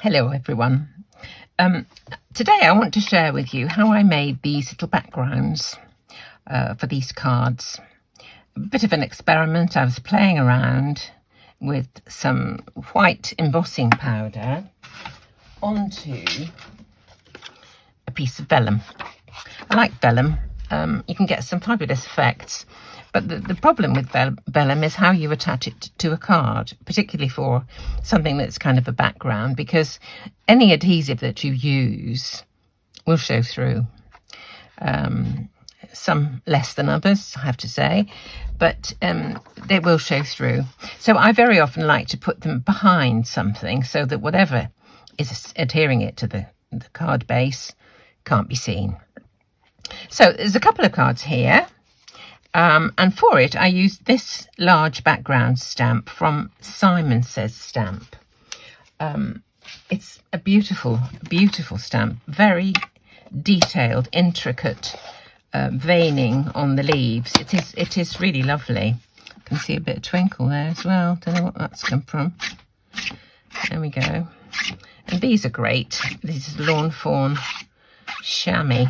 Hello everyone. Today I want to share with you how I made these little backgrounds for these cards. A bit of an experiment. I was playing around with some white embossing powder onto a piece of vellum. I like vellum. You can get some fabulous effects. But the problem with vellum is how you attach it to a card, particularly for something that's kind of a background, because any adhesive that you use will show through. Some less than others, I have to say, but they will show through. So I very often like to put them behind something so that whatever is adhering it to the card base can't be seen. So there's a couple of cards here. And for it, I used this large background stamp from Simon Says Stamp. It's a beautiful, beautiful stamp, very detailed, intricate veining on the leaves. It is really lovely. You can see a bit of twinkle there as well. Don't know what that's come from. There we go. And these are great. These are Lawn Fawn chamois.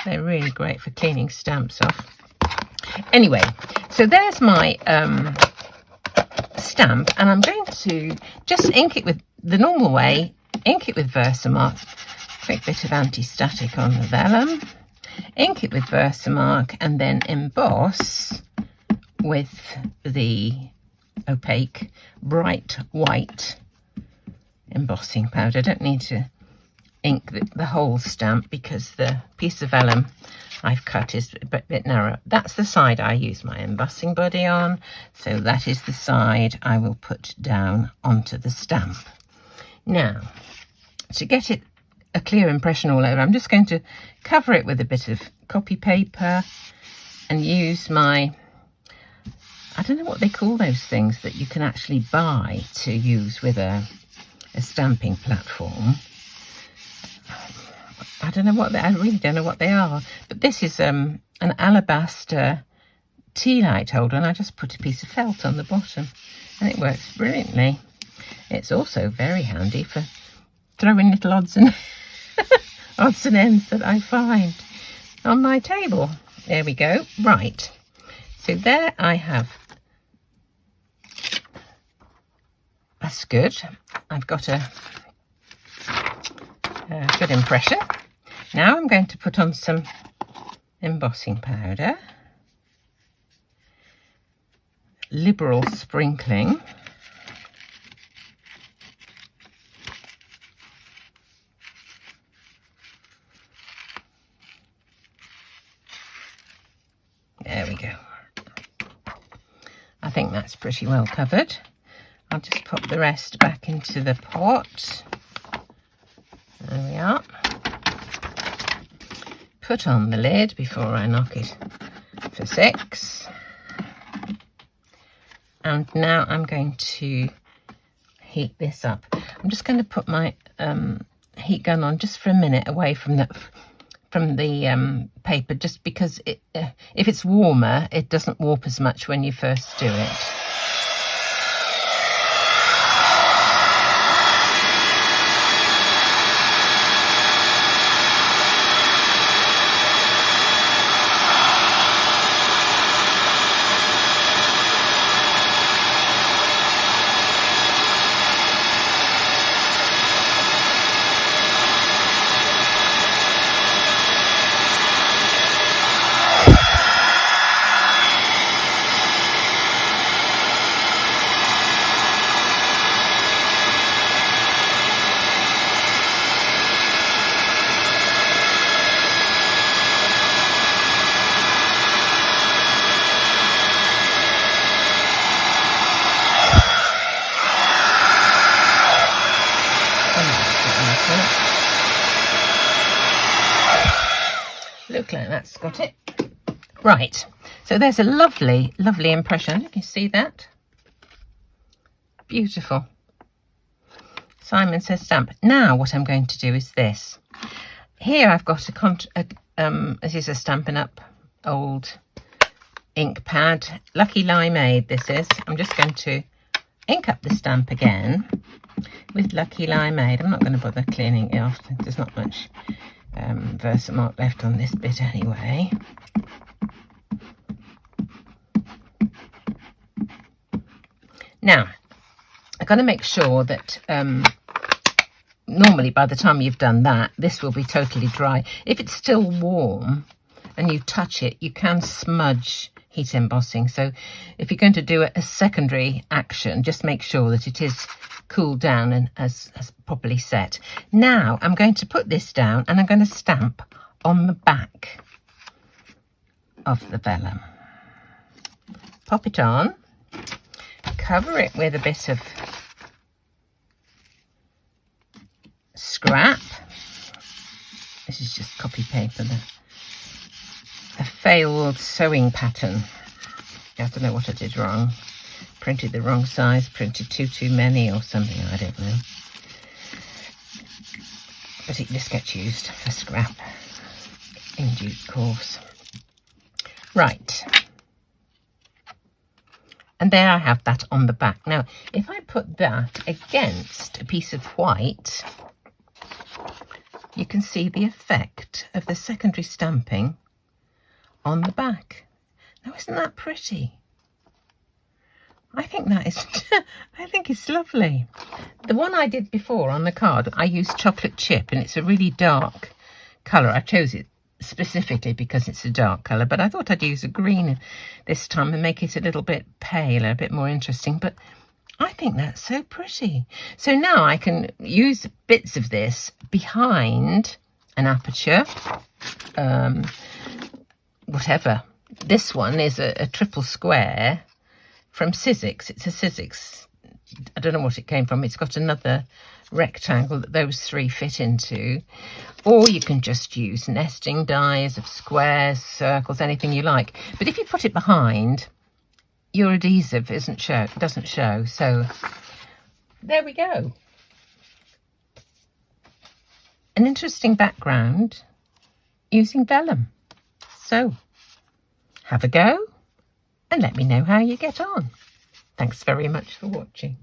They're really great for cleaning stamps off. Anyway, so there's my stamp, and I'm going to just ink it with the normal way, ink it with Versamark, quick bit of anti-static on the vellum, ink it with Versamark, and then emboss with the opaque bright white embossing powder. I don't need to ink the whole stamp because the piece of vellum I've cut is a bit narrow. That's the side I use my embossing body on, so that is the side I will put down onto the stamp. Now, to get it a clear impression all over, I'm just going to cover it with a bit of copy paper and use my, I don't know what they call those things that you can actually buy to use with a stamping platform. I don't know what I really don't know what they are, but this is an alabaster tea light holder, and I just put a piece of felt on the bottom and it works brilliantly. It's also very handy for throwing little odds and odds and ends that I find on my table. There we go. Right, so there I have. That's good. I've got a good impression. Now I'm going to put on some embossing powder, liberal sprinkling, there we go. I think that's pretty well covered. I'll just pop the rest back into the pot. There we are. Put on the lid before I knock it for 6. And now I'm going to heat this up. I'm just going to put my heat gun on just for a minute away from the paper, just because if it's warmer, it doesn't warp as much when you first do it. Look like that's got it. Right, so there's a lovely, lovely impression. You can see that. Beautiful. Simon Says Stamp. Now what I'm going to do is this. Here I've got this is a Stampin' Up old ink pad. Lucky Limeade this is. I'm just going to ink up the stamp again with Lucky Limeade. I'm not going to bother cleaning it off. There's not much Versamark left on this bit anyway. Now, I've got to make sure that normally by the time you've done that, this will be totally dry. If it's still warm and you touch it, you can smudge heat embossing. So if you're going to do a secondary action, just make sure that it is cooled down and as properly set. Now I'm going to put this down and I'm going to stamp on the back of the vellum. Pop it on, cover it with a bit of scrap. This is just copy paper, a failed sewing pattern. I don't know what I did wrong. Printed the wrong size, printed too many or something, I don't know. But this gets used for scrap in due course. Right. And there I have that on the back. Now, if I put that against a piece of white, you can see the effect of the secondary stamping on the back. Now, isn't that pretty? I think that is, I think it's lovely. The one I did before on the card, I used chocolate chip, and it's a really dark colour. I chose it specifically because it's a dark colour, but I thought I'd use a green this time and make it a little bit paler, a bit more interesting. But I think that's so pretty. So now I can use bits of this behind an aperture, whatever. This one is a triple square from Sizzix. It's a Sizzix. I don't know what it came from. It's got another rectangle that those three fit into. Or you can just use nesting dies of squares, circles, anything you like. But if you put it behind, your adhesive doesn't show. So there we go. An interesting background using vellum. So have a go and let me know how you get on. Thanks very much for watching.